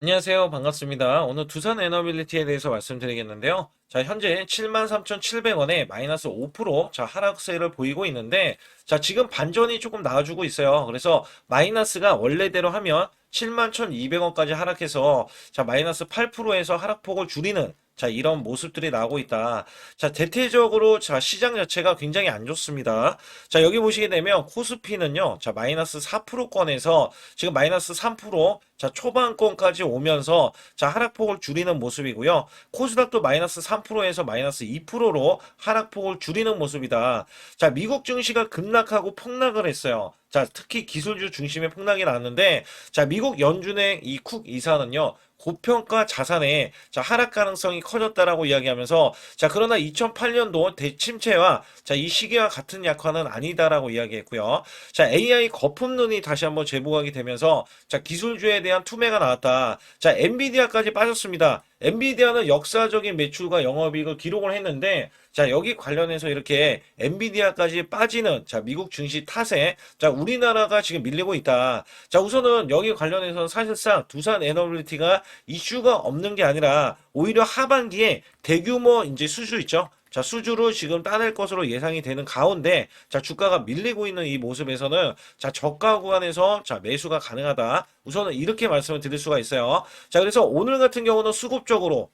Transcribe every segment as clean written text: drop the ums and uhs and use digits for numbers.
안녕하세요. 반갑습니다. 오늘 두산 에너빌리티에 대해서 말씀드리겠는데요. 자, 현재 73,700원에 마이너스 5% 자, 하락세를 보이고 있는데, 자, 지금 반전이 조금 나와주고 있어요. 그래서 마이너스가 원래대로 하면 71,200원까지 하락해서 자, 마이너스 8%에서 하락폭을 줄이는 자, 이런 모습들이 나오고 있다. 자, 대체적으로 자, 시장 자체가 굉장히 안 좋습니다. 자, 여기 보시게 되면 코스피는요. 자, 마이너스 4%권에서 지금 마이너스 3%, 자, 초반권까지 오면서 자, 하락폭을 줄이는 모습이고요. 코스닥도 마이너스 3%에서 마이너스 2%로 하락폭을 줄이는 모습이다. 자, 미국 증시가 급락하고 폭락을 했어요. 자, 특히 기술주 중심의 폭락이 나왔는데, 자, 미국 연준의 이 쿡 이사는요, 고평가 자산의 자, 하락 가능성이 커졌다라고 이야기하면서, 자, 그러나 2008년도 대침체와 자, 이 시기와 같은 약화는 아니다라고 이야기했고요. 자, AI 거품론이 다시 한번 재부각이 되면서 자, 기술주에 대한 투매가 나왔다. 자, 엔비디아까지 빠졌습니다. 엔비디아는 역사적인 매출과 영업이익을 기록을 했는데, 자, 여기 관련해서 이렇게 엔비디아까지 빠지는, 자, 미국 증시 탓에, 자, 우리나라가 지금 밀리고 있다. 자, 우선은 여기 관련해서 사실상 두산 에너빌리티가 이슈가 없는 게 아니라, 오히려 하반기에 대규모 이제 수주 있죠? 자, 수주를 지금 따낼 것으로 예상이 되는 가운데, 자, 주가가 밀리고 있는 이 모습에서는, 자, 저가 구간에서, 자, 매수가 가능하다. 우선은 이렇게 말씀을 드릴 수가 있어요. 자, 그래서 오늘 같은 경우는 수급적으로,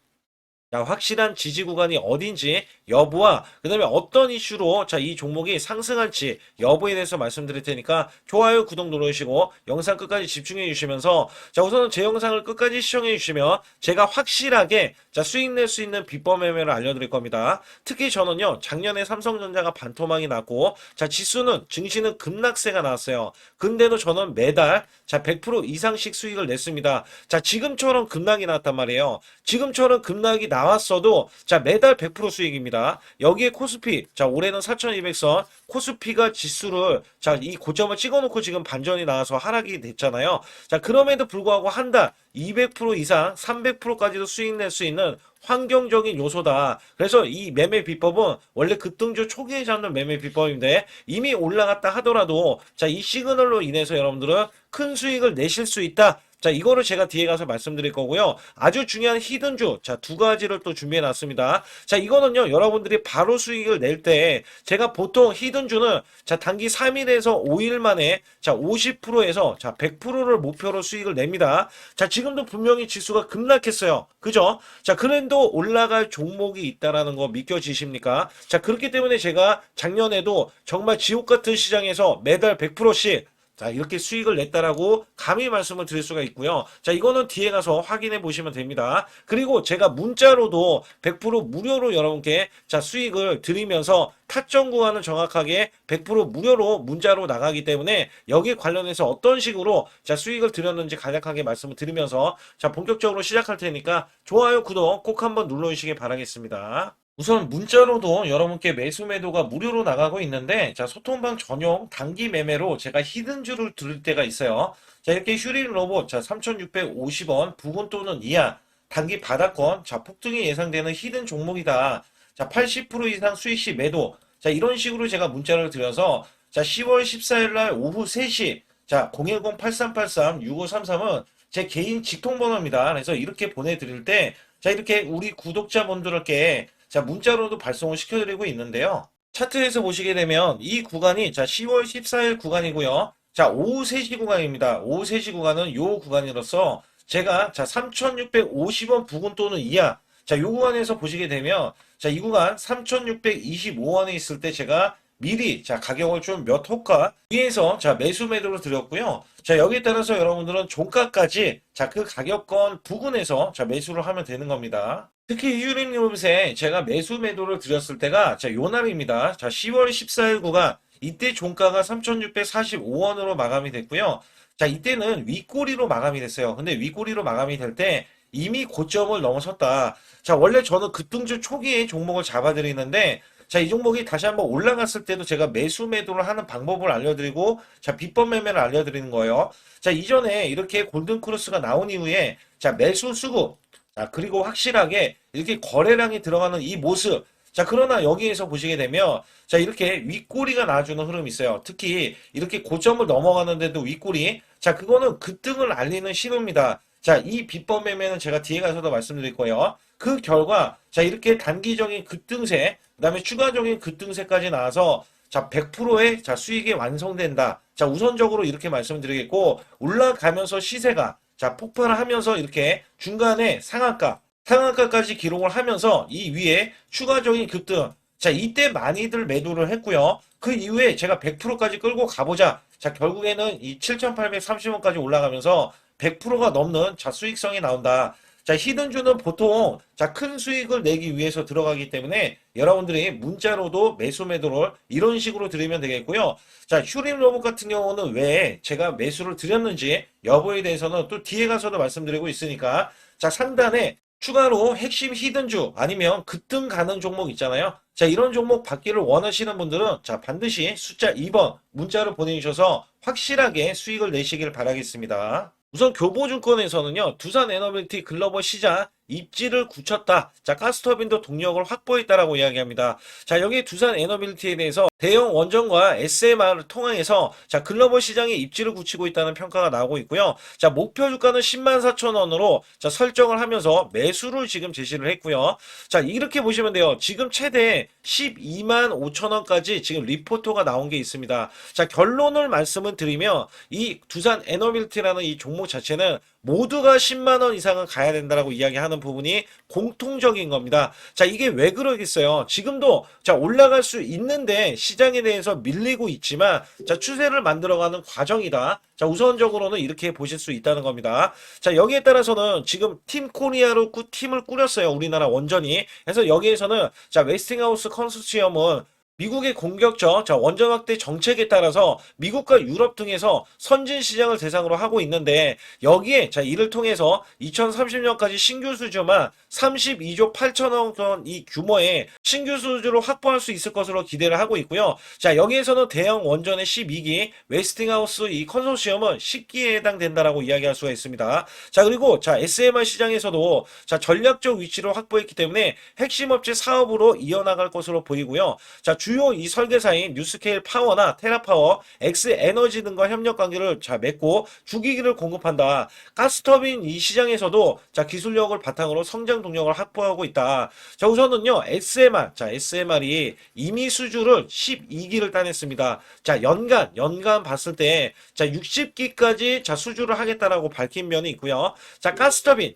자, 확실한 지지 구간이 어딘지 여부와 그다음에 어떤 이슈로 자, 이 종목이 상승할지 여부에 대해서 말씀드릴 테니까 좋아요, 구독 눌러주시고 영상 끝까지 집중해 주시면서 자, 우선은 제 영상을 끝까지 시청해 주시면 제가 확실하게 자, 수익 낼 수 있는 비법 매매를 알려드릴 겁니다. 특히 저는요, 작년에 삼성전자가 반토막이 났고 자, 지수는 증시는 급락세가 나왔어요. 근데도 저는 매달 자, 100% 이상씩 수익을 냈습니다. 자, 지금처럼 급락이 났단 말이에요. 지금처럼 급락이 나왔어도 자, 매달 100% 수익입니다. 여기에 코스피, 자, 올해는 4,200선, 코스피가 지수를 자, 이 고점을 찍어놓고 지금 반전이 나와서 하락이 됐잖아요. 자, 그럼에도 불구하고 한 달 200% 이상, 300%까지도 수익 낼 수 있는 환경적인 요소다. 그래서 이 매매 비법은 원래 급등주 초기에 잡는 매매 비법인데 이미 올라갔다 하더라도 자, 이 시그널로 인해서 여러분들은 큰 수익을 내실 수 있다. 자, 이거를 제가 뒤에 가서 말씀드릴 거고요. 아주 중요한 히든주, 자, 두 가지를 또 준비해 놨습니다. 자, 이거는요, 여러분들이 바로 수익을 낼 때, 제가 보통 히든주는, 자, 단기 3일에서 5일 만에, 자, 50%에서, 자, 100%를 목표로 수익을 냅니다. 자, 지금도 분명히 지수가 급락했어요. 그죠? 자, 그래도 올라갈 종목이 있다라는 거 믿겨지십니까? 자, 그렇기 때문에 제가 작년에도 정말 지옥 같은 시장에서 매달 100%씩 자, 이렇게 수익을 냈다라고 감히 말씀을 드릴 수가 있고요. 자, 이거는 뒤에 가서 확인해 보시면 됩니다. 그리고 제가 문자로도 100% 무료로 여러분께 자, 수익을 드리면서 타점 구간을 정확하게 100% 무료로 문자로 나가기 때문에 여기 관련해서 어떤 식으로 자, 수익을 드렸는지 간략하게 말씀을 드리면서 자, 본격적으로 시작할 테니까 좋아요, 구독 꼭 한번 눌러 주시기 바라겠습니다. 우선 문자로도 여러분께 매수 매도가 무료로 나가고 있는데 자, 소통방 전용 단기 매매로 제가 히든주를 들을 때가 있어요. 자, 이렇게 휴린 로봇 자, 3,650원 부근 또는 이하 단기 바닥권 자, 폭등이 예상되는 히든 종목이다. 자, 80% 이상 수익 시 매도. 자, 이런 식으로 제가 문자를 드려서 자, 10월 14일 날 오후 3시 자, 010-8383-6533은 제 개인 직통번호입니다. 그래서 이렇게 보내드릴 때 자, 이렇게 우리 구독자분들께 자, 문자로도 발송을 시켜드리고 있는데요. 차트에서 보시게 되면 이 구간이 자, 10월 14일 구간이고요. 자, 오후 3시 구간입니다. 오후 3시 구간은 요 구간이로서 제가 자, 3,650원 부근 또는 이하 자, 요 구간에서 보시게 되면 자, 이 구간 3,625원에 있을 때 제가 미리 자, 가격을 좀 몇 호가 위에서 자, 매수 매도를 드렸고요. 자, 여기에 따라서 여러분들은 종가까지 자, 그 가격권 부근에서 자, 매수를 하면 되는 겁니다. 특히 휴림 리밋에 제가 매수 매도를 드렸을 때가 자, 요 날입니다. 자, 10월 14일 구간 이때 종가가 3,645원으로 마감이 됐고요. 자, 이때는 윗꼬리로 마감이 됐어요. 근데 윗꼬리로 마감이 될 때 이미 고점을 넘어섰다. 자, 원래 저는 급등주 초기에 종목을 잡아드리는데 자, 이 종목이 다시 한번 올라갔을 때도 제가 매수 매도를 하는 방법을 알려드리고 자, 비법 매매를 알려드리는 거예요. 자, 이전에 이렇게 골든 크로스가 나온 이후에 자, 매수 수급 자, 그리고 확실하게 이렇게 거래량이 들어가는 이 모습. 자, 그러나 여기에서 보시게 되면, 자, 이렇게 윗꼬리가 나와주는 흐름이 있어요. 특히 이렇게 고점을 넘어가는데도 윗꼬리. 자, 그거는 급등을 알리는 신호입니다. 자, 이 비법 매매는 제가 뒤에 가서도 말씀드릴 거예요. 그 결과, 자, 이렇게 단기적인 급등세, 그 다음에 추가적인 급등세까지 나와서, 자, 100%의 자, 수익이 완성된다. 자, 우선적으로 이렇게 말씀드리겠고, 올라가면서 시세가, 자, 폭발을 하면서 이렇게 중간에 상한가까지 기록을 하면서 이 위에 추가적인 급등. 자, 이때 많이들 매도를 했고요. 그 이후에 제가 100%까지 끌고 가보자. 자, 결국에는 이 7,830원까지 올라가면서 100%가 넘는 자, 수익성이 나온다. 자, 히든주는 보통 자, 큰 수익을 내기 위해서 들어가기 때문에 여러분들이 문자로도 매수 매도를 이런 식으로 드리면 되겠고요. 자, 휴림 로봇 같은 경우는 왜 제가 매수를 드렸는지 여부에 대해서는 또 뒤에 가서도 말씀드리고 있으니까 자, 상단에 추가로 핵심 히든주 아니면 급등 가는 종목 있잖아요. 자, 이런 종목 받기를 원하시는 분들은 자, 반드시 숫자 2번 문자로 보내주셔서 확실하게 수익을 내시길 바라겠습니다. 우선 교보증권에서는요, 두산에너빌티 글로벌 시장 입지를 굳혔다. 자, 가스터빈도 동력을 확보했다라고 이야기합니다. 자, 여기 두산에너빌티에 대해서 대형 원전과 SMR을 통해서 자, 글로벌 시장에 입지를 굳히고 있다는 평가가 나오고 있고요. 자, 목표 주가는 104,000원으로 자, 설정을 하면서 매수를 지금 제시를 했고요. 자, 이렇게 보시면 돼요. 지금 최대 125,000원까지 지금 리포터가 나온 게 있습니다. 자, 결론을 말씀을 드리면 이 두산에너빌티라는 이 종목 자체는 모두가 10만 원 이상은 가야 된다라고 이야기하는 부분이 공통적인 겁니다. 자, 이게 왜 그러겠어요? 지금도 자, 올라갈 수 있는데 시장에 대해서 밀리고 있지만 자, 추세를 만들어가는 과정이다. 자, 우선적으로는 이렇게 보실 수 있다는 겁니다. 자, 여기에 따라서는 지금 팀 코리아로 팀을 꾸렸어요. 우리나라 원전이. 그래서 여기에서는 자, 웨스팅하우스 컨소시엄은 미국의 공격적 자, 원전 확대 정책에 따라서 미국과 유럽 등에서 선진 시장을 대상으로 하고 있는데 여기에 자, 이를 통해서 2030년까지 신규 수주만 32조 8천억 원 이 규모의 신규 수주로 확보할 수 있을 것으로 기대를 하고 있고요. 자, 여기에서는 대형 원전의 12기, 웨스팅하우스 이 컨소시엄은 10기에 해당된다라고 이야기할 수가 있습니다. 자, 그리고 자, SMR 시장에서도 자, 전략적 위치를 확보했기 때문에 핵심 업체 사업으로 이어나갈 것으로 보이고요. 자, 주요 이 설계사인 뉴스케일 파워나 테라파워, 엑스에너지 등과 협력 관계를 자, 맺고 주기기를 공급한다. 가스터빈 이 시장에서도 자, 기술력을 바탕으로 성장 동력을 확보하고 있다. 자, 우선은요, SMR이 이미 수주를 12기를 따냈습니다. 자, 연간 봤을 때 자, 60기까지 자, 수주를 하겠다라고 밝힌 면이 있고요. 자, 가스터빈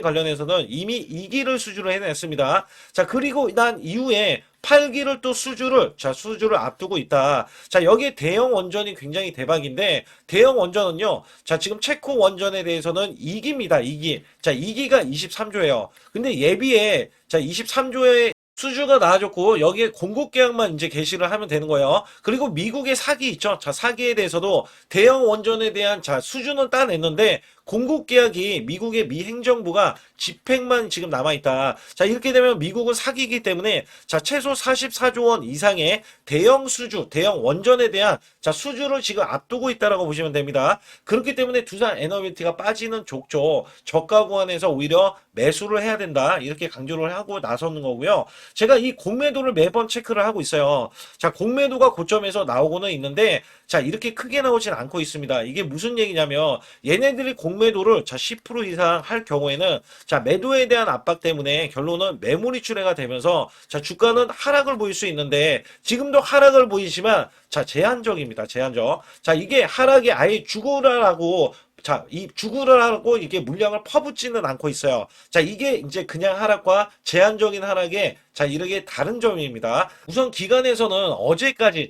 관련해서는 이미 2기를 수주를 해냈습니다. 자, 그리고 난 이후에 8기를 또 수주를 앞두고 있다. 자, 여기에 대형 원전이 굉장히 대박인데, 대형 원전은요, 자, 지금 체코 원전에 대해서는 2기입니다, 2기. 자, 2기가 23조예요. 근데 예비에, 자, 23조의 수주가 나와줬고, 여기에 공급 계약만 이제 개시를 하면 되는 거예요. 그리고 미국의 4기 있죠. 자, 4기에 대해서도 대형 원전에 대한 자, 수주는 따냈는데, 공급 계약이 미국의 미 행정부가 집행만 지금 남아있다. 자, 이렇게 되면 미국은 사기이기 때문에 자, 최소 44조 원 이상의 대형 수주, 대형 원전에 대한 자, 수주를 지금 앞두고 있다라고 보시면 됩니다. 그렇기 때문에 두산 에너빌티가 빠지는 족조, 저가 구간에서 오히려 매수를 해야 된다. 이렇게 강조를 하고 나서는 거고요. 제가 이 공매도를 매번 체크를 하고 있어요. 자, 공매도가 고점에서 나오고는 있는데 자, 이렇게 크게 나오진 않고 있습니다. 이게 무슨 얘기냐면 얘네들이 공매도를 자, 10% 이상 할 경우에는 자, 매도에 대한 압박 때문에 결론은 매물이 출회가 되면서 자, 주가는 하락을 보일 수 있는데 지금도 하락을 보이지만 자, 제한적입니다. 제한적. 자, 이게 하락이 아예 죽으라라고 자, 이 죽으를 하고 이게 물량을 퍼붓지는 않고 있어요. 자, 이게 이제 그냥 하락과 제한적인 하락의 자, 이렇게 다른 점입니다. 우선 기관에서는 어제까지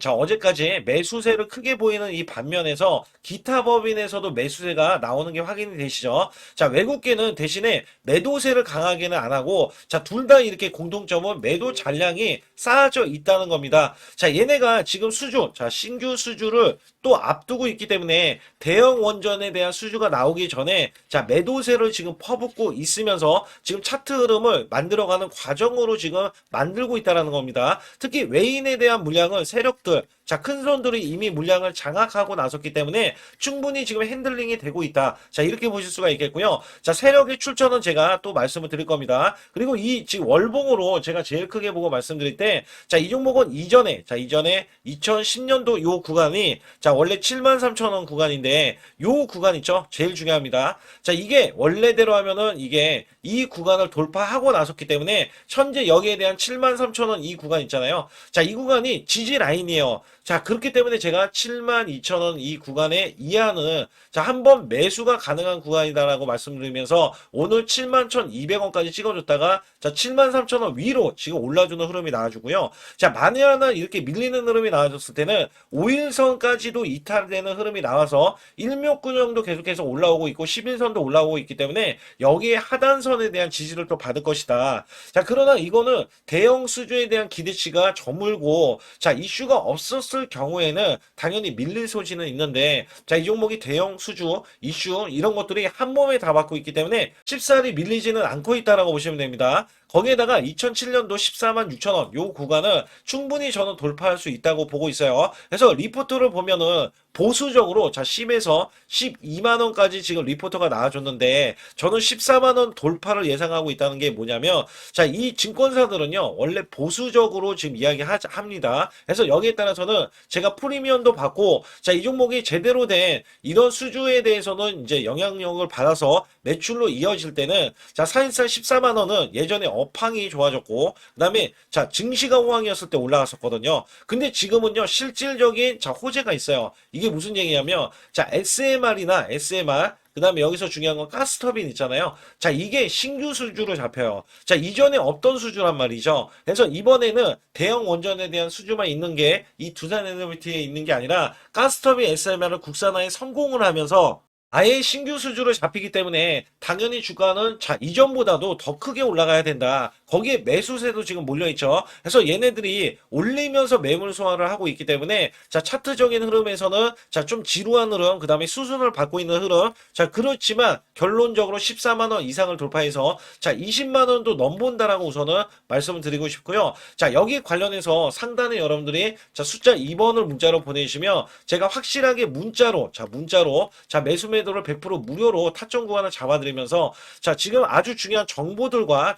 매수세를 크게 보이는 이 반면에서 기타 법인에서도 매수세가 나오는 게 확인이 되시죠. 자, 외국계는 대신에 매도세를 강하게는 안 하고 자, 둘 다 이렇게 공통점은 매도 잔량이 쌓아져 있다는 겁니다. 자, 얘네가 지금 신규 수주를 또 앞두고 있기 때문에 대형 원전에 대한 수주가 나오기 전에 자, 매도세를 지금 퍼붓고 있으면서 지금 차트 흐름을 만들어가는 과정으로 지금 만들고 있다는 겁니다. 특히 외인에 대한 물량을 세력들 자, 큰 손들이 이미 물량을 장악하고 나섰기 때문에 충분히 지금 핸들링이 되고 있다. 자, 이렇게 보실 수가 있겠고요. 자, 세력의 출처는 제가 또 말씀을 드릴 겁니다. 그리고 이 지금 월봉으로 제가 제일 크게 보고 말씀드릴 때, 자, 이 종목은 이전에 2010년도 요 구간이, 자, 원래 73,000원 구간인데, 요 구간 있죠? 제일 중요합니다. 자, 이게 원래대로 하면은 이게 이 구간을 돌파하고 나섰기 때문에, 현재 여기에 대한 73,000원 이 구간 있잖아요. 자, 이 구간이 지지 라인이에요. 자, 그렇기 때문에 제가 72,000원 이 구간에 이하는, 자, 한번 매수가 가능한 구간이다라고 말씀드리면서 오늘 71,200원까지 찍어줬다가, 자, 73,000원 위로 지금 올라주는 흐름이 나와주고요. 자, 만에 하나 이렇게 밀리는 흐름이 나와줬을 때는 5일선까지도 이탈되는 흐름이 나와서 일목균형도 계속해서 올라오고 있고 11선도 올라오고 있기 때문에 여기에 하단선에 대한 지지를 또 받을 것이다. 자, 그러나 이거는 대형 수주에 대한 기대치가 저물고, 자, 이슈가 없었을 경우에는 당연히 밀릴 소지는 있는데, 자, 이 종목이 대형 수주, 이슈 이런 것들이 한 몸에 다 받고 있기 때문에 쉽사리 밀리지는 않고 있다라고 보시면 됩니다. 거기에다가 2007년도 14만 6천원 요 구간은 충분히 저는 돌파할 수 있다고 보고 있어요. 그래서 리포트를 보면은 보수적으로 자 10에서 12만원까지 지금 리포터가 나와줬는데 저는 14만원 돌파를 예상하고 있다는 게 뭐냐면, 자, 이 증권사들은요 원래 보수적으로 지금 이야기합니다. 그래서 여기에 따라서는 제가 프리미엄도 받고, 자, 이 종목이 제대로 된 이런 수주에 대해서는 이제 영향력을 받아서 매출로 이어질 때는, 자, 사실상 14만원은 예전에 업황이 좋아졌고, 그 다음에 자 증시가 호황이었을 때 올라갔었거든요. 근데 지금은요 실질적인 자 호재가 있어요. 이게 무슨 얘기냐면, 자, SMR, 그 다음에 여기서 중요한 건 가스터빈 있잖아요. 자, 이게 신규 수주로 잡혀요. 자, 이전에 없던 수주란 말이죠. 그래서 이번에는 대형 원전에 대한 수주만 있는 게 이 두산 에너비티에 있는 게 아니라 가스터빈 SMR을 국산화에 성공을 하면서 아예 신규 수주로 잡히기 때문에 당연히 주가는 자 이전보다도 더 크게 올라가야 된다. 거기에 매수세도 지금 몰려있죠. 그래서 얘네들이 올리면서 매물 소화를 하고 있기 때문에, 자, 차트적인 흐름에서는 자 좀 지루한 흐름, 그 다음에 수순을 밟고 있는 흐름. 자, 그렇지만 결론적으로 14만원 이상을 돌파해서 자 20만원도 넘본다라고 우선은 말씀을 드리고 싶고요. 자, 여기 관련해서 상단에 여러분들이 자 숫자 2번을 문자로 보내주시면 제가 확실하게 문자로 자 매수 매도를 100% 무료로 타점 구간을 잡아드리면서, 자, 지금 아주 중요한 정보들과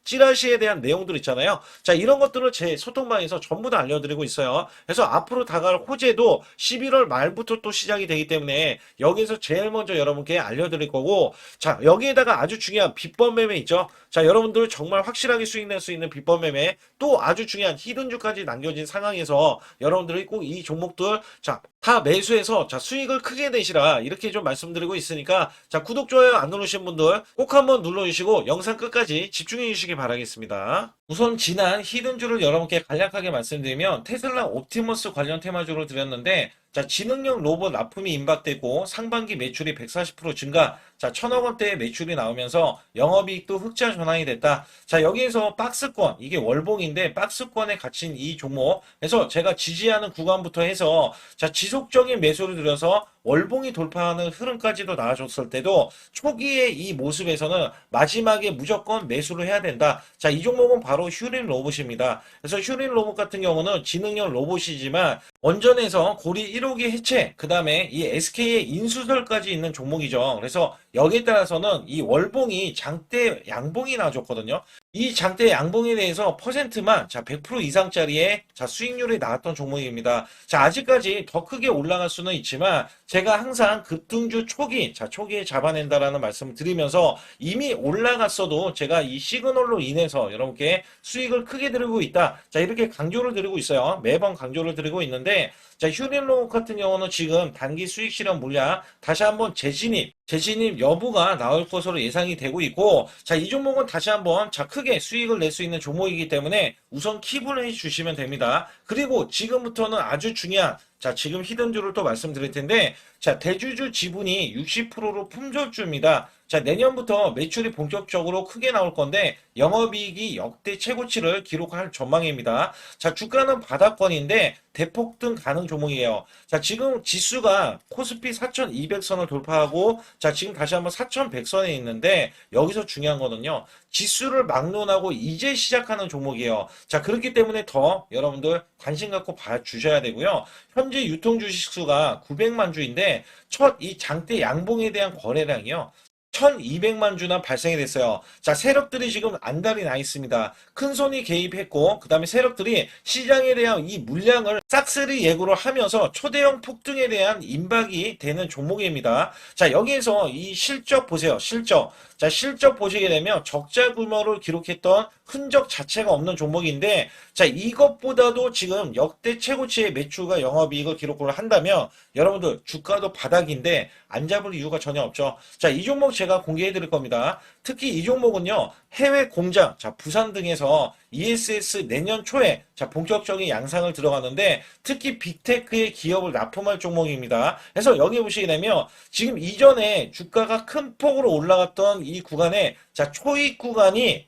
찌라시에 대한 내용들 있잖아요. 자, 이런 것들을 제 소통방에서 전부 다 알려드리고 있어요. 그래서 앞으로 다가올 호재도 11월 말부터 또 시작이 되기 때문에 여기서 제일 먼저 여러분께 알려드릴 거고, 자, 여기에다가 아주 중요한 비법 매매 있죠. 자, 여러분들 정말 확실하게 수익 낼 수 있는 비법 매매, 또 아주 중요한 히든주까지 남겨진 상황에서 여러분들이 꼭 이 종목들 자 다 매수해서 자 수익을 크게 내시라, 이렇게 좀 말씀드리고 있으니까, 자, 구독 좋아요 안 누르신 분들 꼭 한번 눌러주시고 영상 끝까지 집중해 주시기 바라겠습니다. 우선 지난 히든주를 여러분께 간략하게 말씀드리면, 테슬라 옵티머스 관련 테마주로 드렸는데, 자, 지능형 로봇 납품이 임박되고 상반기 매출이 140% 증가, 자, 1,000억 원대의 매출이 나오면서 영업이익도 흑자 전환이 됐다. 자, 여기에서 박스권, 이게 월봉인데 박스권에 갇힌 이 종목, 그래서 제가 지지하는 구간부터 해서 자, 지속적인 매수를 들여서 월봉이 돌파하는 흐름까지도 나와줬을 때도 초기의 이 모습에서는 마지막에 무조건 매수를 해야 된다. 자, 이 종목은 바로 휴린 로봇입니다. 그래서 휴린 로봇 같은 경우는 지능형 로봇이지만 원전에서 고리 1호기 해체, 그 다음에 이 SK의 인수설까지 있는 종목이죠. 그래서 여기에 따라서는 이 월봉이 장대 양봉이 나와줬거든요. 이 장대 양봉에 대해서 퍼센트만 자 100% 이상짜리의 자 수익률이 나왔던 종목입니다. 자, 아직까지 더 크게 올라갈 수는 있지만 제가 항상 급등주 초기, 자, 초기에 잡아낸다라는 말씀을 드리면서 이미 올라갔어도 제가 이 시그널로 인해서 여러분께 수익을 크게 드리고 있다. 자, 이렇게 강조를 드리고 있어요. 매번 강조를 드리고 있는데, 자, 휴린로봇 같은 경우는 지금 단기 수익 실현 물량 다시 한번 재진입 여부가 나올 것으로 예상이 되고 있고, 자, 이 종목은 다시 한번 자 크게 수익을 낼 수 있는 종목이기 때문에 우선 킵을 해 주시면 됩니다. 그리고 지금부터는 아주 중요한, 자, 지금 히든주를 또 말씀드릴 텐데, 자, 대주주 지분이 60%로 품절주입니다. 자, 내년부터 매출이 본격적으로 크게 나올 건데 영업이익이 역대 최고치를 기록할 전망입니다. 자, 주가는 바닥권인데 대폭등 가능 종목이에요. 자, 지금 지수가 코스피 4,200선을 돌파하고 자, 지금 다시 한번 4,100선에 있는데 여기서 중요한 거는요. 지수를 막론하고 이제 시작하는 종목이에요. 자, 그렇기 때문에 더 여러분들 관심 갖고 봐주셔야 되고요. 현재 유통 주식 수가 900만 주인데 첫 이 장대 양봉에 대한 거래량이요. 1200만 주나 발생이 됐어요. 자, 세력들이 지금 안달이 나 있습니다. 큰 손이 개입했고, 그 다음에 세력들이 시장에 대한 이 물량을 싹쓸이 예고를 하면서 초대형 폭등에 대한 임박이 되는 종목입니다. 자, 여기에서 이 실적 보세요. 실적. 자, 실적 보시게 되면 적자 규모를 기록했던 흔적 자체가 없는 종목인데, 자, 이것보다도 지금 역대 최고치의 매출과 영업이익을 기록을 한다면, 여러분들 주가도 바닥인데 안 잡을 이유가 전혀 없죠. 자, 이 종목 제가 공개해 드릴 겁니다. 특히 이 종목은요, 해외 공장, 자, 부산 등에서 ESS 내년 초에 자, 본격적인 양상을 들어가는데 특히 빅테크의 기업을 납품할 종목입니다. 그래서 여기 보시게 되면 지금 이전에 주가가 큰 폭으로 올라갔던 이 구간에 자, 초입 구간이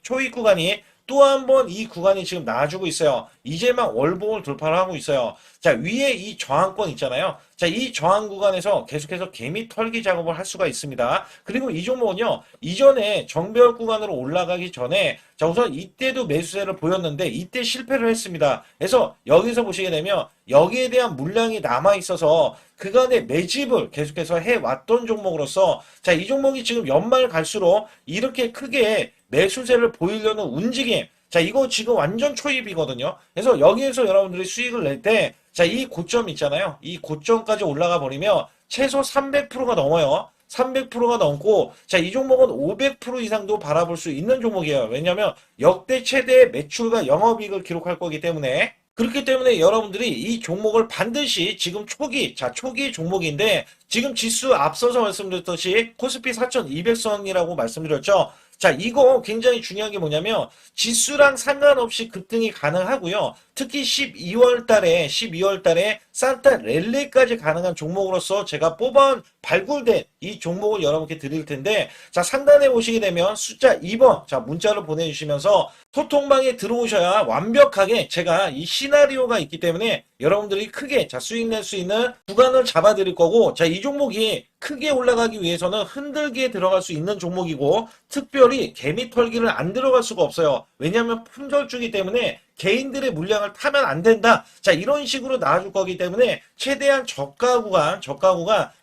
또 한 번 이 구간이 지금 나와주고 있어요. 이제 막 월봉을 돌파를 하고 있어요. 자, 위에 이 저항권 있잖아요. 자, 이 저항 구간에서 계속해서 개미 털기 작업을 할 수가 있습니다. 그리고 이 종목은요, 이전에 정배열 구간으로 올라가기 전에, 자, 우선 이때도 매수세를 보였는데, 이때 실패를 했습니다. 그래서 여기서 보시게 되면, 여기에 대한 물량이 남아있어서, 그간의 매집을 계속해서 해왔던 종목으로서, 자, 이 종목이 지금 연말 갈수록 이렇게 크게 매수세를 보이려는 움직임, 자, 이거 지금 완전 초입이거든요. 그래서 여기에서 여러분들이 수익을 낼 때, 자, 이 고점 있잖아요. 이 고점까지 올라가 버리면 최소 300%가 넘어요. 300%가 넘고, 자, 이 종목은 500% 이상도 바라볼 수 있는 종목이에요. 왜냐면 역대 최대의 매출과 영업이익을 기록할 거기 때문에. 그렇기 때문에 여러분들이 이 종목을 반드시 지금 초기, 자, 초기 종목인데, 지금 지수 앞서서 말씀드렸듯이 코스피 4,200선이라고 말씀드렸죠. 자, 이거 굉장히 중요한 게 뭐냐면 지수랑 상관없이 급등이 가능하고요. 특히 12월 달에 산타 랠리까지 가능한 종목으로서 제가 발굴된 이 종목을 여러분께 드릴 텐데, 자, 상단에 보시게 되면 숫자 2번, 자, 문자를 보내주시면서 소통방에 들어오셔야 완벽하게 제가 이 시나리오가 있기 때문에 여러분들이 크게, 자, 수익 낼 수 있는 구간을 잡아 드릴 거고, 자, 이 종목이 크게 올라가기 위해서는 흔들기에 들어갈 수 있는 종목이고, 특별히 개미 털기를 안 들어갈 수가 없어요. 왜냐하면 품절주기 때문에 개인들의 물량을 타면 안 된다. 자, 이런 식으로 나와줄 거기 때문에 최대한 저가 구간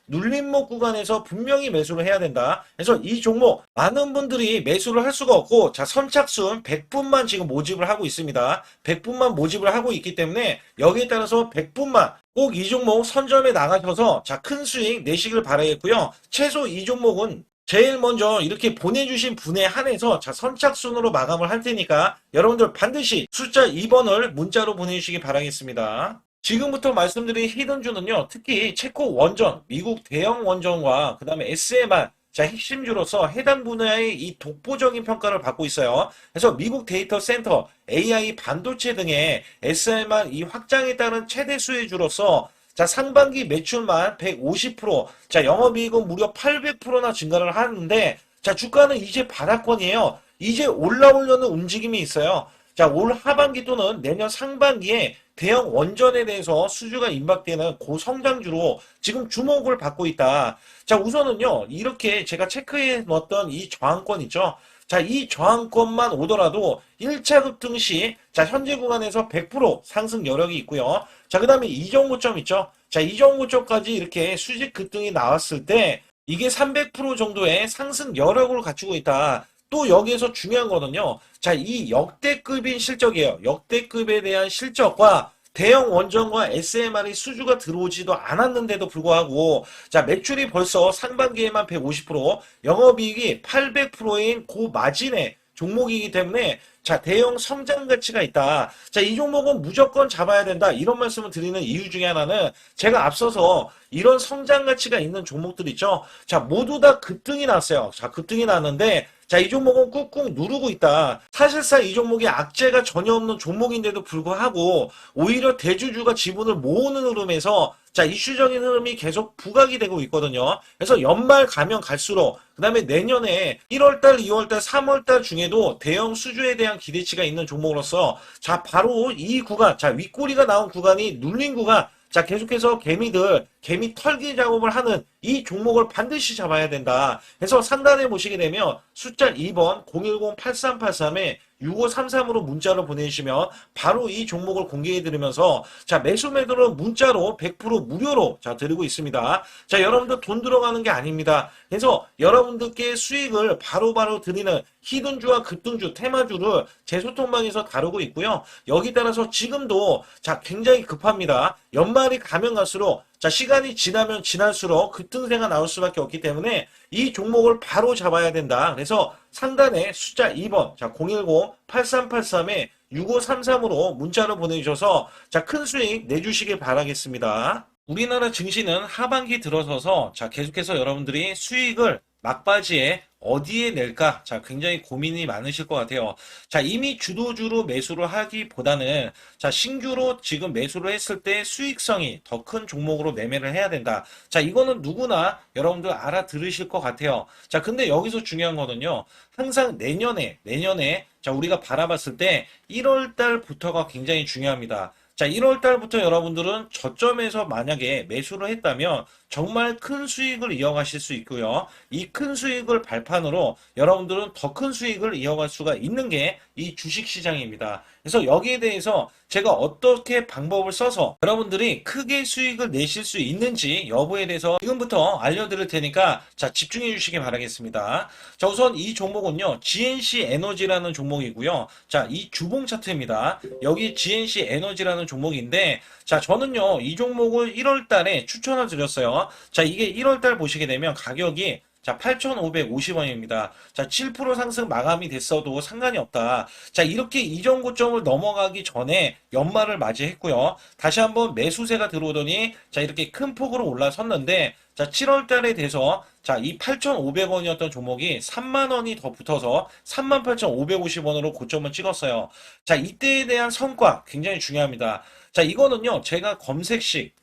눌림목 구간에서 분명히 매수를 해야 된다. 그래서 이 종목 많은 분들이 매수를 할 수가 없고, 자, 선착순 100분만 지금 모집을 하고 있습니다. 100분만 모집을 하고 있기 때문에 여기에 따라서 100분만 꼭 이 종목 선점에 나가셔서 자, 큰 수익 내시길 바라겠고요. 최소 이 종목은 제일 먼저 이렇게 보내주신 분에 한해서 자, 선착순으로 마감을 할 테니까 여러분들 반드시 숫자 2번을 문자로 보내주시기 바라겠습니다. 지금부터 말씀드린 히든주는요, 특히 체코 원전, 미국 대형 원전과 그 다음에 SMR, 자, 핵심주로서 해당 분야의 이 독보적인 평가를 받고 있어요. 그래서 미국 데이터 센터, AI 반도체 등의 SMR 이 확장에 따른 최대 수혜주로서 자, 상반기 매출만 150%, 자, 영업이익은 무려 800%나 증가를 하는데, 자, 주가는 이제 바닥권이에요. 이제 올라오려는 움직임이 있어요. 자, 올 하반기 또는 내년 상반기에 대형 원전에 대해서 수주가 임박되는 고성장주로 지금 주목을 받고 있다. 자, 우선은요, 이렇게 제가 체크해 놓았던 이 저항권 있죠. 자, 이 저항권만 오더라도 1차 급등 시, 자, 현재 구간에서 100% 상승 여력이 있고요. 자, 그 다음에 이정고점 있죠. 자, 이정고점까지 이렇게 수직 급등이 나왔을 때, 이게 300% 정도의 상승 여력을 갖추고 있다. 또 여기에서 중요한 거는요. 자, 이 역대급인 실적이에요. 역대급에 대한 실적과 대형 원전과 SMR이 수주가 들어오지도 않았는데도 불구하고, 자, 매출이 벌써 상반기에만 150%, 영업이익이 800%인 고마진의 종목이기 때문에 자, 대형 성장 가치가 있다. 자, 이 종목은 무조건 잡아야 된다. 이런 말씀을 드리는 이유 중에 하나는 제가 앞서서 이런 성장 가치가 있는 종목들 있죠. 자, 모두 다 급등이 났어요. 자, 급등이 났는데 자, 이 종목은 꾹꾹 누르고 있다. 사실상 이 종목이 악재가 전혀 없는 종목인데도 불구하고 오히려 대주주가 지분을 모으는 흐름에서 자, 이슈적인 흐름이 계속 부각이 되고 있거든요. 그래서 연말 가면 갈수록 그 다음에 내년에 1월달, 2월달, 3월달 중에도 대형 수주에 대한 기대치가 있는 종목으로서 자, 바로 이 구간, 자, 윗꼬리가 나온 구간이 눌린 구간, 자, 계속해서 개미들 개미 털기 작업을 하는 이 종목을 반드시 잡아야 된다. 그래서 상단에 보시게 되면 숫자 2번 010-8383에 6533으로 문자를 보내주시면 바로 이 종목을 공개해 드리면서 자, 매수 매도를 문자로 100% 무료로 자, 드리고 있습니다. 자, 여러분들 돈 들어가는 게 아닙니다. 그래서 여러분들께 수익을 바로바로 드리는 히든주와 급등주, 테마주를 제 소통방에서 다루고 있고요. 여기 따라서 지금도 자, 굉장히 급합니다. 연말이 가면 갈수록 자, 시간이 지나면 지날수록 급등세가 나올 수밖에 없기 때문에 이 종목을 바로 잡아야 된다. 그래서 상단에 숫자 2번, 자, 010-8383에 6533으로 문자로 보내주셔서 자, 큰 수익 내주시길 바라겠습니다. 우리나라 증시는 하반기 들어서서 자, 계속해서 여러분들이 수익을 막바지에 어디에 낼까? 자, 굉장히 고민이 많으실 것 같아요. 자, 이미 주도주로 매수를 하기보다는 자, 신규로 지금 매수를 했을 때 수익성이 더 큰 종목으로 매매를 해야 된다. 자, 이거는 누구나 여러분들 알아들으실 것 같아요. 자, 근데 여기서 중요한 거는요. 항상 내년에 자, 우리가 바라봤을 때 1월 달부터가 굉장히 중요합니다. 자, 1월 달부터 여러분들은 저점에서 만약에 매수를 했다면 정말 큰 수익을 이어가실 수 있고요. 이 큰 수익을 발판으로 여러분들은 더 큰 수익을 이어갈 수가 있는 게 이 주식시장입니다. 그래서 여기에 대해서 제가 어떻게 방법을 써서 여러분들이 크게 수익을 내실 수 있는지 여부에 대해서 지금부터 알려드릴 테니까 자, 집중해 주시기 바라겠습니다. 자, 우선 이 종목은요, GNC 에너지라는 종목이고요. 자, 이 주봉 차트입니다. 여기 GNC 에너지라는 종목인데 자, 저는요, 이 종목을 1월 달에 추천을 드렸어요. 자, 이게 1월 달 보시게 되면 가격이 자, 8,550원입니다. 자, 7% 상승 마감이 됐어도 상관이 없다. 자, 이렇게 이전 고점을 넘어가기 전에 연말을 맞이했고요. 다시 한번 매수세가 들어오더니 자, 이렇게 큰 폭으로 올라섰는데 자, 7월 달에 돼서 자, 이 8,500원이었던 종목이 3만 원이 더 붙어서 38,550원으로 고점을 찍었어요. 자, 이때에 대한 성과 굉장히 중요합니다. 자, 이거는요, 제가 검색식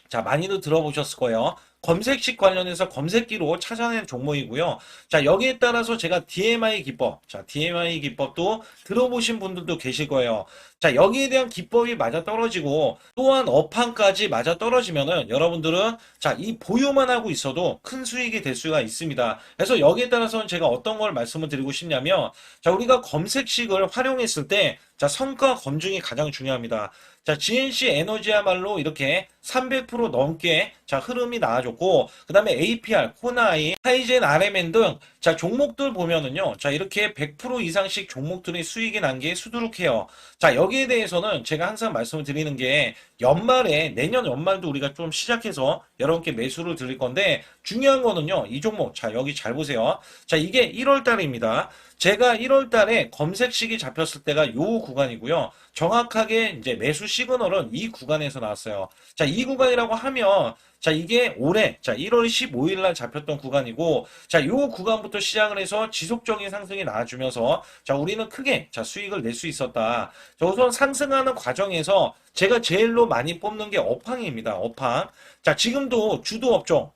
자, 많이들 들어보셨을 거예요. 검색식 관련해서 검색기로 찾아낸 종목이고요. 자, 여기에 따라서 제가 DMI 기법, 자, DMI 기법도 들어보신 분들도 계실 거예요. 자, 여기에 대한 기법이 맞아 떨어지고 또한 업황까지 맞아 떨어지면은 여러분들은 자, 이 보유만 하고 있어도 큰 수익이 될 수가 있습니다. 그래서 여기에 따라서는 제가 어떤 걸 말씀을 드리고 싶냐면 자, 우리가 검색식을 활용했을 때 자, 성과 검증이 가장 중요합니다. 자, GNC 에너지야말로 이렇게 300% 넘게 자, 흐름이 나와줬고, 그 다음에 APR, 코나이, 하이젠, RMN 등 자, 종목들 보면은요, 자, 이렇게 100% 이상씩 종목들이 수익이 난 게 수두룩해요. 자, 여기에 대해서는 제가 항상 말씀을 드리는 게 연말에, 내년 연말도 우리가 좀 시작해서 여러분께 매수를 드릴 건데, 중요한 거는요, 이 종목, 자, 여기 잘 보세요. 자, 이게 1월 달입니다. 제가 1월 달에 검색식이 잡혔을 때가 요 구간이고요. 정확하게 이제 매수 시그널은 이 구간에서 나왔어요. 자, 이 구간이라고 하면 자, 이게 올해 자, 1월 15일 날 잡혔던 구간이고 자, 요 구간부터 시작을 해서 지속적인 상승이 나와주면서 자, 우리는 크게 자, 수익을 낼 수 있었다. 자, 우선 상승하는 과정에서 제가 제일로 많이 뽑는 게 업황입니다. 업황. 자, 지금도 주도 업종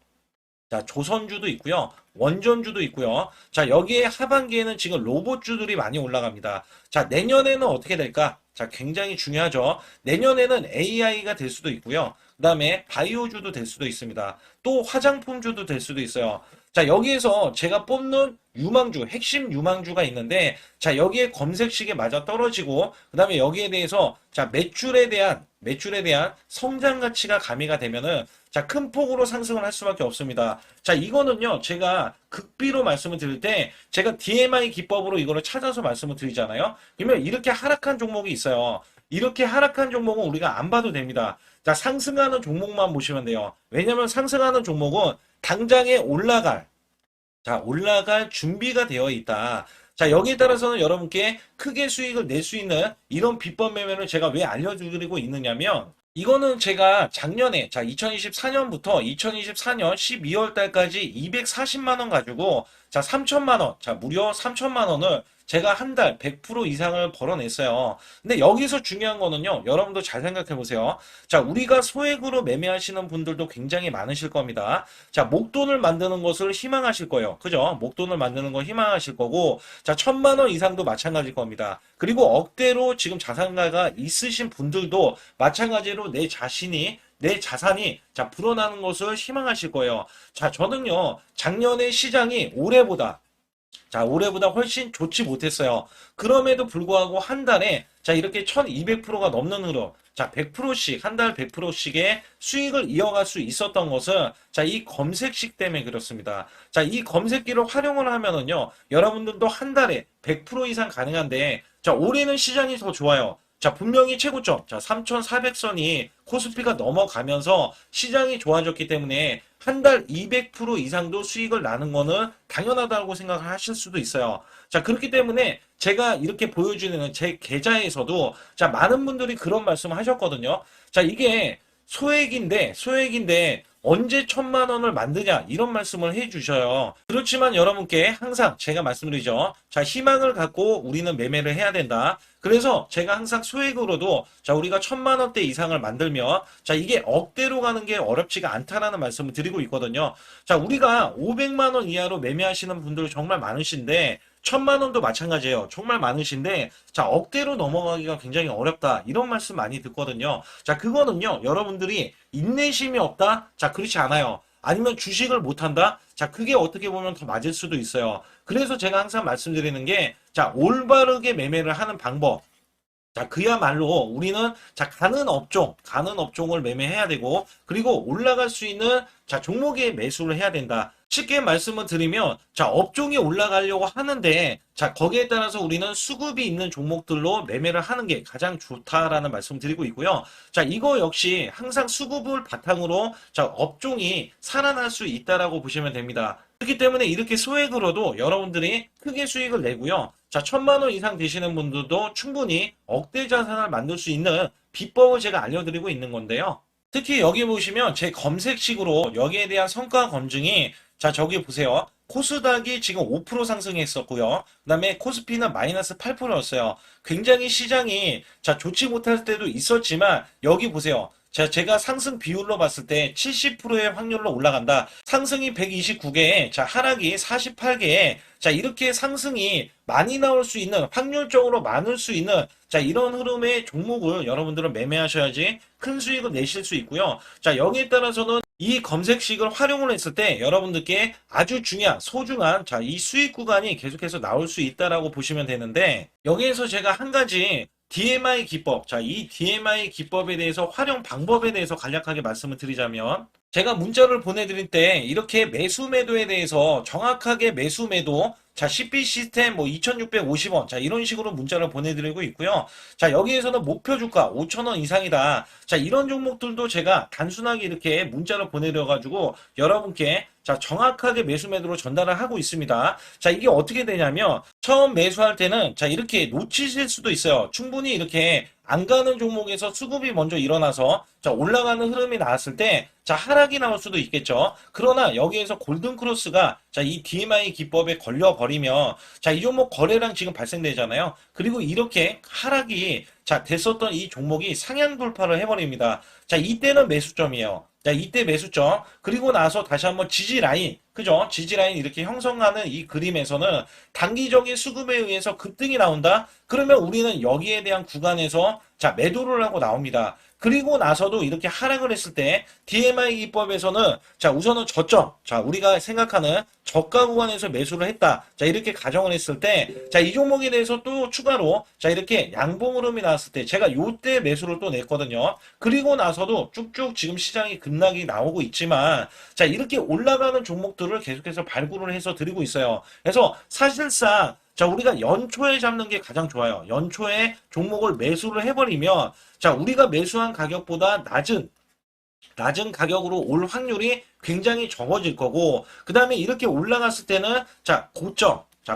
자, 조선주도 있고요. 원전주도 있고요. 자, 여기에 하반기에는 지금 로봇주들이 많이 올라갑니다. 자, 내년에는 어떻게 될까? 자, 굉장히 중요하죠. 내년에는 AI가 될 수도 있고요. 그 다음에 바이오주도 될 수도 있습니다. 또 화장품주도 될 수도 있어요. 자, 여기에서 제가 뽑는 유망주, 핵심 유망주가 있는데, 자, 여기에 검색식에 맞아 떨어지고, 그 다음에 여기에 대해서, 자, 매출에 대한 성장 가치가 가미가 되면은, 자, 큰 폭으로 상승을 할 수밖에 없습니다. 자, 이거는요, 제가 극비로 말씀을 드릴 때, 제가 DMI 기법으로 이거를 찾아서 말씀을 드리잖아요. 그러면 이렇게 하락한 종목이 있어요. 이렇게 하락한 종목은 우리가 안 봐도 됩니다. 자, 상승하는 종목만 보시면 돼요. 왜냐면 상승하는 종목은 당장에 올라갈 준비가 되어 있다. 자, 여기에 따라서는 여러분께 크게 수익을 낼 수 있는 이런 비법 매매를 제가 왜 알려드리고 있느냐면, 이거는 제가 작년에, 자, 2024년부터 2024년 12월 달까지 240만 원 가지고, 자, 3천만 원, 자, 무려 3천만 원을 제가 한 달 100% 이상을 벌어냈어요. 근데 여기서 중요한 거는요, 여러분도 잘 생각해 보세요. 자, 우리가 소액으로 매매하시는 분들도 굉장히 많으실 겁니다. 자, 목돈을 만드는 것을 희망하실 거예요. 그죠? 목돈을 만드는 걸 희망하실 거고, 자, 1,000만 원 이상도 마찬가지일 겁니다. 그리고 억대로 지금 자산가가 있으신 분들도 마찬가지로 내 내 자산이 자, 불어나는 것을 희망하실 거예요. 자, 저는요, 작년에 시장이 올해보다 훨씬 좋지 못했어요. 그럼에도 불구하고 한 달에 자, 이렇게 1200%가 넘는 흐름. 자, 100%씩, 한 달 100%씩의 수익을 이어갈 수 있었던 것은 자, 이 검색식 때문에 그렇습니다. 자, 이 검색기를 활용을 하면은요, 여러분들도 한 달에 100% 이상 가능한데, 자, 올해는 시장이 더 좋아요. 자, 분명히 최고점, 자, 3,400선이 코스피가 넘어가면서 시장이 좋아졌기 때문에 한 달 200% 이상도 수익을 나는 거는 당연하다고 생각을 하실 수도 있어요. 자, 그렇기 때문에 제가 이렇게 보여주는 제 계좌에서도 자, 많은 분들이 그런 말씀을 하셨거든요. 자, 이게 소액인데 언제 1,000만 원을 만드냐 이런 말씀을 해주셔요. 그렇지만 여러분께 항상 제가 말씀드리죠. 자, 희망을 갖고 우리는 매매를 해야 된다. 그래서 제가 항상 소액으로도 자, 우리가 1,000만 원대 이상을 만들면 자, 이게 억대로 가는 게 어렵지가 않다라는 말씀을 드리고 있거든요. 자, 우리가 500만 원 이하로 매매하시는 분들 정말 많으신데 1,000만 원도 마찬가지예요. 정말 많으신데 자, 억대로 넘어가기가 굉장히 어렵다. 이런 말씀 많이 듣거든요. 자, 그거는요. 여러분들이 인내심이 없다? 자, 그렇지 않아요. 아니면 주식을 못한다? 자, 그게 어떻게 보면 더 맞을 수도 있어요. 그래서 제가 항상 말씀드리는 게 자, 올바르게 매매를 하는 방법. 자, 그야말로 우리는 자, 가는 업종을 매매해야 되고, 그리고 올라갈 수 있는 자, 종목에 매수를 해야 된다. 쉽게 말씀을 드리면, 자, 업종이 올라가려고 하는데, 자, 거기에 따라서 우리는 수급이 있는 종목들로 매매를 하는 게 가장 좋다라는 말씀 드리고 있고요. 자, 이거 역시 항상 수급을 바탕으로 자, 업종이 살아날 수 있다라고 보시면 됩니다. 그렇기 때문에 이렇게 소액으로도 여러분들이 크게 수익을 내고요. 자, 1,000만 원 이상 되시는 분들도 충분히 억대 자산을 만들 수 있는 비법을 제가 알려드리고 있는 건데요. 특히 여기 보시면 제 검색식으로 여기에 대한 성과 검증이 자, 저기 보세요. 코스닥이 지금 5% 상승했었고요. 그 다음에 코스피는 마이너스 8%였어요. 굉장히 시장이 자, 좋지 못할 때도 있었지만 여기 보세요. 자, 제가 상승 비율로 봤을 때 70%의 확률로 올라간다. 상승이 129개에, 자, 하락이 48개에, 자, 이렇게 상승이 많이 나올 수 있는, 확률적으로 많을 수 있는, 자, 이런 흐름의 종목을 여러분들은 매매하셔야지 큰 수익을 내실 수 있고요. 자, 여기에 따라서는 이 검색식을 활용을 했을 때 여러분들께 아주 중요한, 소중한, 자, 이 수익 구간이 계속해서 나올 수 있다라고 보시면 되는데, 여기에서 제가 한 가지 DMI 기법. 자, 이 DMI 기법에 대해서 활용 방법에 대해서 간략하게 말씀을 드리자면 제가 문자를 보내드릴 때 이렇게 매수 매도에 대해서 정확하게 매수 매도 자, CP 시스템 뭐 2,650원. 자, 이런 식으로 문자를 보내드리고 있고요. 자, 여기에서는 목표 주가 5,000원 이상이다. 자, 이런 종목들도 제가 단순하게 이렇게 문자를 보내드려가지고 여러분께 자, 정확하게 매수 매도로 전달을 하고 있습니다. 자, 이게 어떻게 되냐면 처음 매수할 때는 자, 이렇게 놓치실 수도 있어요. 충분히 이렇게 안 가는 종목에서 수급이 먼저 일어나서 자, 올라가는 흐름이 나왔을 때 자, 하락이 나올 수도 있겠죠. 그러나 여기에서 골든 크로스가 자, 이 DMI 기법에 걸려 버리면 자, 이 종목 거래량 지금 발생되잖아요. 그리고 이렇게 하락이 자, 됐었던 이 종목이 상향 돌파를 해버립니다. 자, 이때는 매수점이에요. 자, 이때 매수점. 그리고 나서 다시 한번 지지 라인. 그죠? 지지 라인 이렇게 형성하는 이 그림에서는 단기적인 수급에 의해서 급등이 나온다? 그러면 우리는 여기에 대한 구간에서 자, 매도를 하고 나옵니다. 그리고 나서도 이렇게 하락을 했을 때 DMI 기법에서는 자, 우선은 저점. 자, 우리가 생각하는 저가 구간에서 매수를 했다. 자, 이렇게 가정을 했을 때 자, 이 종목에 대해서 또 추가로 자, 이렇게 양봉 흐름이 나왔을 때 제가 요때 매수를 또 냈거든요. 그리고 나서도 쭉쭉 지금 시장이 급락이 나오고 있지만 자, 이렇게 올라가는 종목들을 계속해서 발굴을 해서 드리고 있어요. 그래서 사실상 자, 우리가 연초에 잡는 게 가장 좋아요. 연초에 종목을 매수를 해버리면 자, 우리가 매수한 가격보다 낮은 가격으로 올 확률이 굉장히 적어질 거고, 그 다음에 이렇게 올라갔을 때는 자,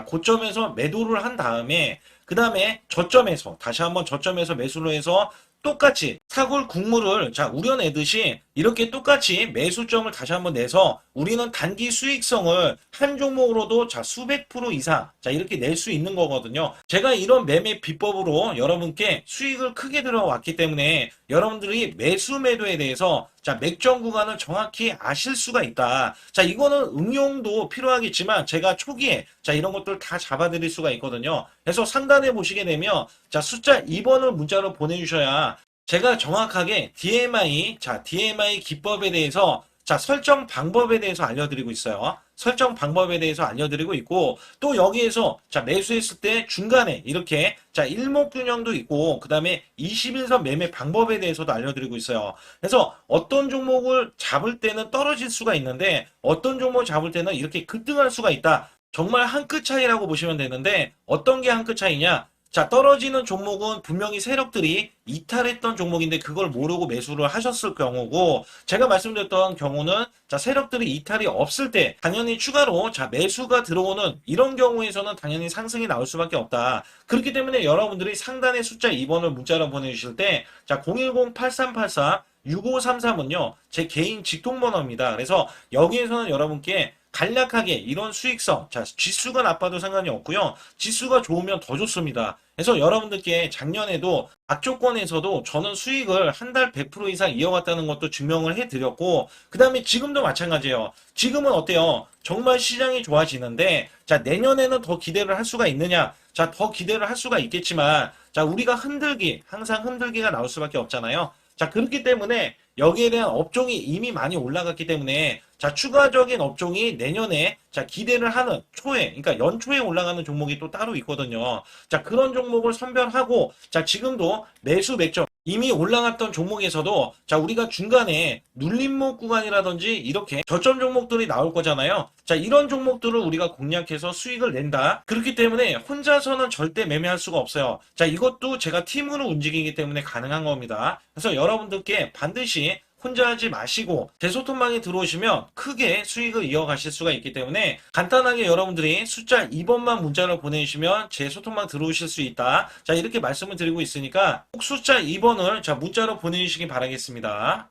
고점에서 매도를 한 다음에 그 다음에 저점에서 다시 한번 저점에서 매수를 해서 똑같이 사골 국물을 자, 우려내듯이 이렇게 똑같이 매수점을 다시 한번 내서 우리는 단기 수익성을 한 종목으로도 자, 수백 프로 이상 자, 이렇게 낼 수 있는 거거든요. 제가 이런 매매 비법으로 여러분께 수익을 크게 들어왔기 때문에 여러분들이 매수 매도에 대해서 자, 맥점 구간을 정확히 아실 수가 있다. 자, 이거는 응용도 필요하겠지만 제가 초기에 자, 이런 것들 다 잡아드릴 수가 있거든요. 그래서 상단에 보시게 되면 자, 숫자 2번을 문자로 보내주셔야 제가 정확하게 DMI, 자, DMI 기법에 대해서, 자, 설정 방법에 대해서 알려드리고 있어요. 설정 방법에 대해서 알려드리고 있고, 또 여기에서, 자, 매수했을 때 중간에 이렇게, 자, 일목균형도 있고, 그 다음에 21선 매매 방법에 대해서도 알려드리고 있어요. 그래서 어떤 종목을 잡을 때는 떨어질 수가 있는데, 어떤 종목을 잡을 때는 이렇게 급등할 수가 있다. 정말 한 끗 차이라고 보시면 되는데, 어떤 게 한 끗 차이냐? 자, 떨어지는 종목은 분명히 세력들이 이탈했던 종목인데 그걸 모르고 매수를 하셨을 경우고, 제가 말씀드렸던 경우는 자, 세력들이 이탈이 없을 때 당연히 추가로 자, 매수가 들어오는 이런 경우에서는 당연히 상승이 나올 수밖에 없다. 그렇기 때문에 여러분들이 상단의 숫자 2번을 문자로 보내주실 때, 자, 010-8384 6533은요, 제 개인 직통번호입니다. 그래서 여기에서는 여러분께 간략하게 이런 수익성, 자, 지수가 나빠도 상관이 없고요. 지수가 좋으면 더 좋습니다. 그래서 여러분들께 작년에도 악조건에서도 저는 수익을 한 달 100% 이상 이어갔다는 것도 증명을 해드렸고, 그 다음에 지금도 마찬가지예요. 지금은 어때요? 정말 시장이 좋아지는데, 자, 내년에는 더 기대를 할 수가 있느냐? 자, 더 기대를 할 수가 있겠지만, 자, 우리가 흔들기, 항상 흔들기가 나올 수밖에 없잖아요. 자, 그렇기 때문에 여기에 대한 업종이 이미 많이 올라갔기 때문에 자, 추가적인 업종이 내년에 자, 기대를 하는 초에, 그러니까 연초에 올라가는 종목이 또 따로 있거든요. 자, 그런 종목을 선별하고 자, 지금도 매수 맥점 이미 올라갔던 종목에서도 자, 우리가 중간에 눌림목 구간이라든지 이렇게 저점 종목들이 나올 거잖아요. 자, 이런 종목들을 우리가 공략해서 수익을 낸다. 그렇기 때문에 혼자서는 절대 매매할 수가 없어요. 자, 이것도 제가 팀으로 움직이기 때문에 가능한 겁니다. 그래서 여러분들께 반드시 혼자 하지 마시고 제 소통방에 들어오시면 크게 수익을 이어가실 수가 있기 때문에 간단하게 여러분들이 숫자 2번만 문자를 보내주시면 제 소통방 들어오실 수 있다. 자, 이렇게 말씀을 드리고 있으니까 꼭 숫자 2번을 자, 문자로 보내주시기 바라겠습니다.